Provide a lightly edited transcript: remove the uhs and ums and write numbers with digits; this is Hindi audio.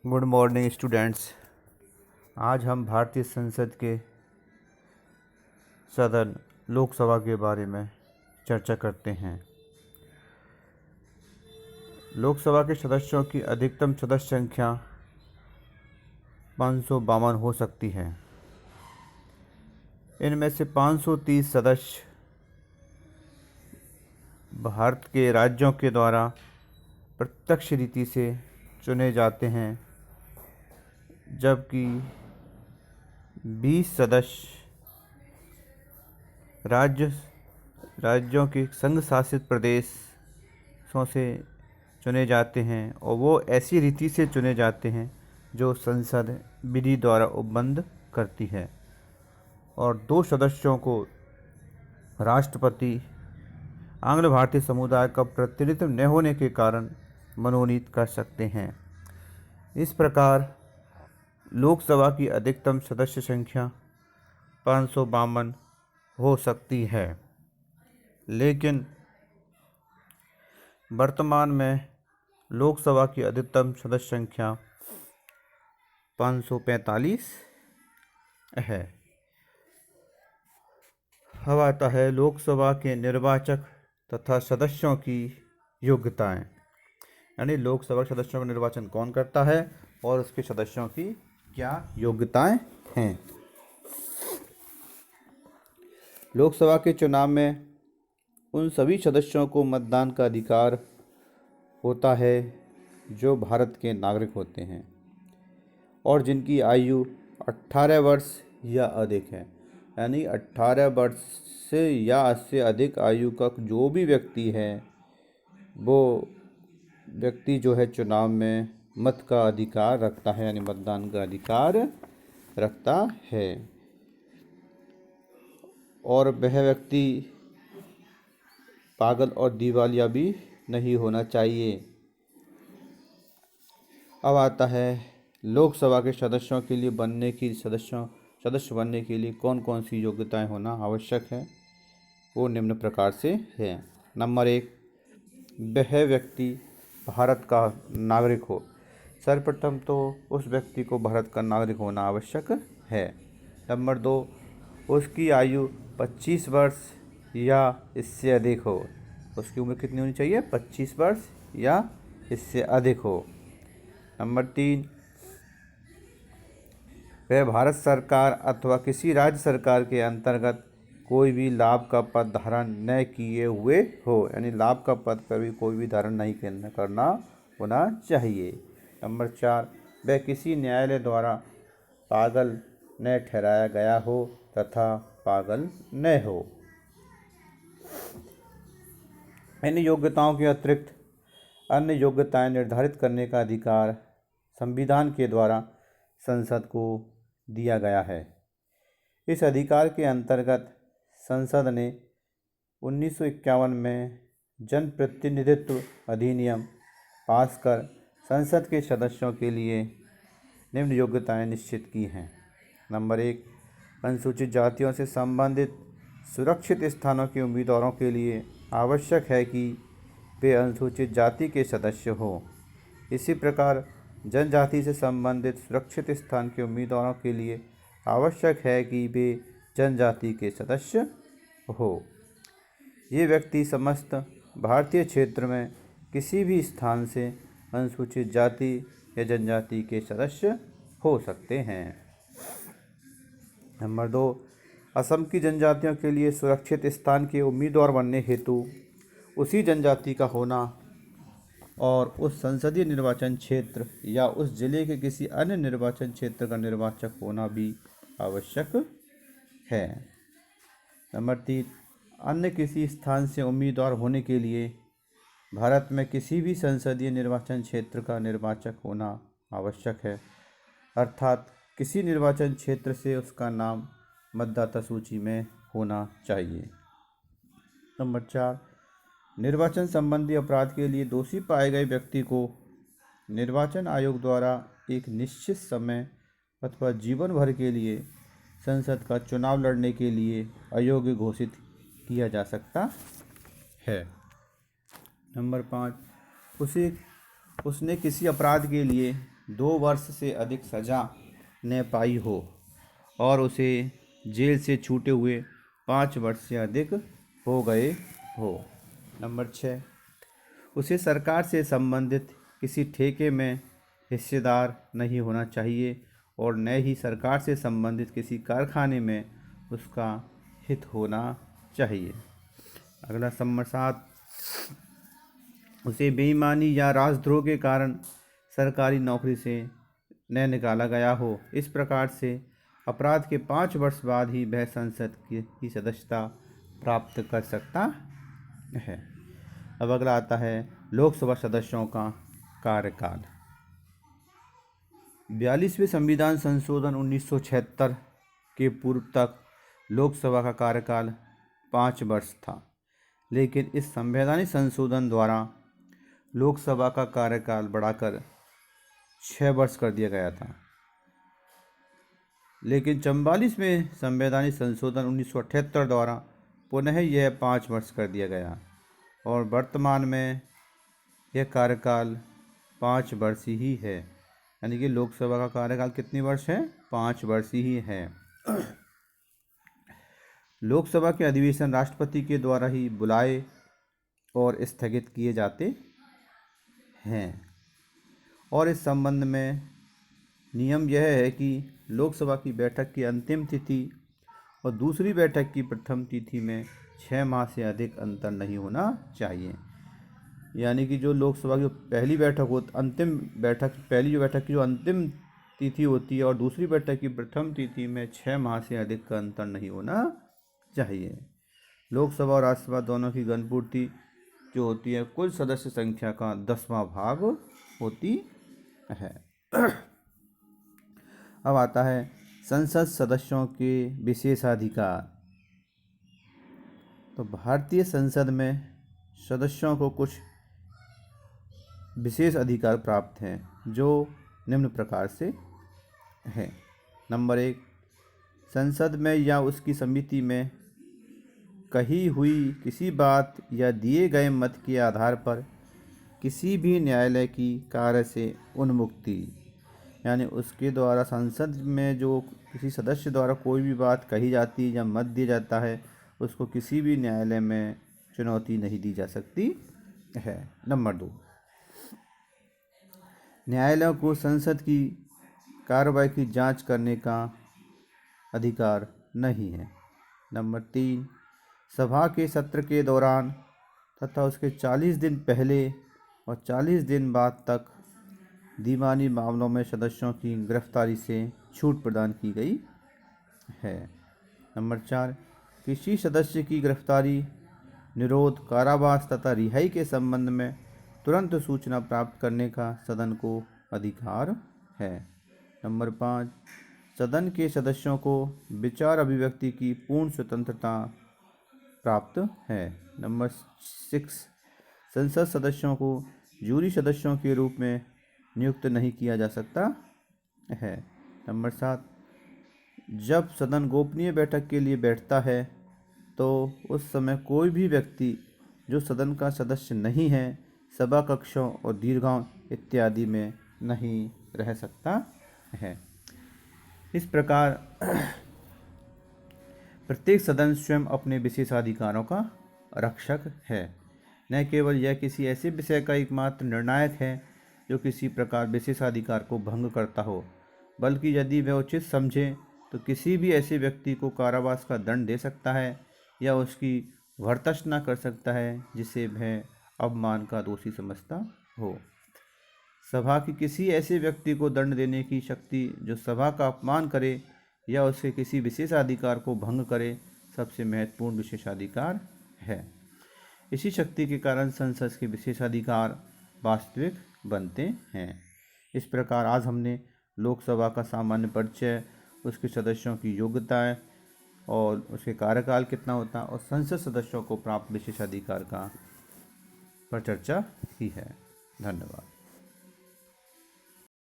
Good morning students. आज हम भारतीय संसद के सदन लोकसभा के बारे में चर्चा करते हैं। लोकसभा के सदस्यों की अधिकतम सदस्य संख्या 552 हो सकती है। इनमें से 530 सदस्य भारत के राज्यों के द्वारा प्रत्यक्ष रीति से चुने जाते हैं, जबकि 20 सदस्य राज्यों के संघ शासित प्रदेशों से चुने जाते हैं और वो ऐसी रीति से चुने जाते हैं जो संसद विधि द्वारा उपबंध करती है। और 2 सदस्यों को राष्ट्रपति आंग्ल भारतीय समुदाय का प्रतिनिधित्व न होने के कारण मनोनीत कर सकते हैं। इस प्रकार लोकसभा की अधिकतम सदस्य संख्या 552 हो सकती है, लेकिन वर्तमान में लोकसभा की अधिकतम सदस्य संख्या 545 है। अब आता है लोकसभा के निर्वाचक तथा सदस्यों की योग्यताएं, यानी लोकसभा सदस्यों का निर्वाचन कौन करता है और उसके सदस्यों की क्या योग्यताएं हैं। लोकसभा के चुनाव में उन सभी सदस्यों को मतदान का अधिकार होता है जो भारत के नागरिक होते हैं और जिनकी आयु 18 वर्ष या अधिक है। यानी 18 वर्ष से या उससे अधिक आयु का जो भी व्यक्ति है, वो व्यक्ति जो है चुनाव में मत का अधिकार रखता है, यानी मतदान का अधिकार रखता है। और वह व्यक्ति पागल और दिवालिया भी नहीं होना चाहिए। अब आता है लोकसभा के सदस्यों के लिए सदस्य बनने के लिए कौन कौन सी योग्यताएं होना आवश्यक है। वो निम्न प्रकार से है। नंबर 1, वह व्यक्ति भारत का नागरिक हो। सर्वप्रथम तो उस व्यक्ति को भारत का नागरिक होना आवश्यक है। नंबर 2, उसकी आयु 25 वर्ष या इससे अधिक हो। उसकी उम्र कितनी होनी चाहिए? 25 वर्ष या इससे अधिक हो। नंबर 3, वह भारत सरकार अथवा किसी राज्य सरकार के अंतर्गत कोई भी लाभ का पद धारण न किए हुए हो, यानी लाभ का पद पर भी कोई भी धारण नहीं करना होना चाहिए। नंबर 4, वह किसी न्यायालय द्वारा पागल न ठहराया गया हो तथा पागल न हो। इन योग्यताओं के अतिरिक्त अन्य योग्यताएं निर्धारित करने का अधिकार संविधान के द्वारा संसद को दिया गया है। इस अधिकार के अंतर्गत संसद ने 1951 में जनप्रतिनिधित्व अधिनियम पास कर संसद के सदस्यों के लिए निम्न योग्यताएं निश्चित की हैं। नंबर 1, अनुसूचित जातियों से संबंधित सुरक्षित स्थानों के उम्मीदवारों के लिए आवश्यक है कि वे अनुसूचित जाति के सदस्य हों। इसी प्रकार जनजाति से संबंधित सुरक्षित स्थान के उम्मीदवारों के लिए आवश्यक है कि वे जनजाति के सदस्य हो। ये व्यक्ति समस्त भारतीय क्षेत्र में किसी भी स्थान से अनुसूचित जाति या जनजाति के सदस्य हो सकते हैं। नंबर 2, असम की जनजातियों के लिए सुरक्षित स्थान के उम्मीदवार बनने हेतु उसी जनजाति का होना और उस संसदीय निर्वाचन क्षेत्र या उस जिले के किसी अन्य निर्वाचन क्षेत्र का निर्वाचक होना भी आवश्यक है। नंबर 3, अन्य किसी स्थान से उम्मीदवार होने के लिए भारत में किसी भी संसदीय निर्वाचन क्षेत्र का निर्वाचक होना आवश्यक है, अर्थात किसी निर्वाचन क्षेत्र से उसका नाम मतदाता सूची में होना चाहिए। नंबर 4, निर्वाचन संबंधी अपराध के लिए दोषी पाए गए व्यक्ति को निर्वाचन आयोग द्वारा एक निश्चित समय अथवा जीवन भर के लिए संसद का चुनाव लड़ने के लिए अयोग्य घोषित किया जा सकता है। नंबर 5, उसने किसी अपराध के लिए 2 वर्ष से अधिक सज़ा न पाई हो और उसे जेल से छूटे हुए 5 वर्ष से अधिक हो गए हो। नंबर 6, उसे सरकार से संबंधित किसी ठेके में हिस्सेदार नहीं होना चाहिए और न ही सरकार से संबंधित किसी कारखाने में उसका हित होना चाहिए। अगला नंबर 7, उसे बेईमानी या राजद्रोह के कारण सरकारी नौकरी से न निकाला गया हो। इस प्रकार से अपराध के 5 वर्ष बाद ही वह संसद की सदस्यता प्राप्त कर सकता है। अब अगला आता है लोकसभा सदस्यों का कार्यकाल। 42वें संविधान संशोधन 1976 के पूर्व तक लोकसभा का कार्यकाल 5 वर्ष था, लेकिन इस संवैधानिक संशोधन द्वारा लोकसभा का कार्यकाल बढ़ाकर 6 वर्ष कर दिया गया था। लेकिन 44वें संवैधानिक संशोधन 1978 द्वारा पुनः यह 5 वर्ष कर दिया गया और वर्तमान में यह कार्यकाल 5 वर्ष ही है। यानी कि लोकसभा का कार्यकाल कितने वर्ष है? 5 वर्ष ही है। लोकसभा के अधिवेशन राष्ट्रपति के द्वारा ही बुलाए और स्थगित किए जाते हैं और इस संबंध में नियम यह है कि लोकसभा की बैठक की अंतिम तिथि और दूसरी बैठक की प्रथम तिथि में 6 माह से अधिक अंतर नहीं होना चाहिए। यानी कि जो लोकसभा की पहली बैठक पहली जो बैठक की जो अंतिम तिथि होती है और दूसरी बैठक की प्रथम तिथि में 6 माह से अधिक का अंतर नहीं होना चाहिए। लोकसभा और राज्यसभा दोनों की गणपूर्ति जो होती है कुल सदस्य संख्या का 10वां भाग होती है। अब आता है संसद सदस्यों के विशेषाधिकार। तो भारतीय संसद में सदस्यों को कुछ विशेष अधिकार प्राप्त हैं जो निम्न प्रकार से हैं। नंबर 1, संसद में या उसकी समिति में कही हुई किसी बात या दिए गए मत के आधार पर किसी भी न्यायालय की कार्य से उन्मुक्ति। यानी उसके द्वारा संसद में जो किसी सदस्य द्वारा कोई भी बात कही जाती है या मत दिया जाता है उसको किसी भी न्यायालय में चुनौती नहीं दी जा सकती है। नंबर 2, न्यायालयों को संसद की कार्रवाई की जांच करने का अधिकार नहीं है। नंबर 3, सभा के सत्र के दौरान तथा उसके 40 दिन पहले और 40 दिन बाद तक दीवानी मामलों में सदस्यों की गिरफ्तारी से छूट प्रदान की गई है। नंबर 4, किसी सदस्य की गिरफ्तारी, निरोध, कारावास तथा रिहाई के संबंध में तुरंत सूचना प्राप्त करने का सदन को अधिकार है। नंबर 5, सदन के सदस्यों को विचार अभिव्यक्ति की पूर्ण स्वतंत्रता प्राप्त है। नंबर 6, संसद सदस्यों को जूरी सदस्यों के रूप में नियुक्त नहीं किया जा सकता है। नंबर 7, जब सदन गोपनीय बैठक के लिए बैठता है तो उस समय कोई भी व्यक्ति जो सदन का सदस्य नहीं है सभा कक्षों और दीर्घाओं इत्यादि में नहीं रह सकता है। इस प्रकार प्रत्येक सदन स्वयं अपने विशेषाधिकारों का रक्षक है। न केवल यह किसी ऐसे विषय का एकमात्र निर्णायक है जो किसी प्रकार विशेषाधिकार को भंग करता हो, बल्कि यदि वह उचित समझे तो किसी भी ऐसे व्यक्ति को कारावास का दंड दे सकता है या उसकी भर्त्सना कर सकता है जिसे वह अपमान का दोषी समझता हो। सभा की किसी ऐसे व्यक्ति को दंड देने की शक्ति जो सभा का अपमान करे या उसके किसी विशेषाधिकार को भंग करे सबसे महत्वपूर्ण विशेषाधिकार है। इसी शक्ति के कारण संसद के विशेषाधिकार वास्तविक बनते हैं। इस प्रकार आज हमने लोकसभा का सामान्य परिचय, उसके सदस्यों की योग्यताएं और उसके कार्यकाल कितना होता है और संसद सदस्यों को प्राप्त विशेषाधिकार का पर चर्चा की है। धन्यवाद।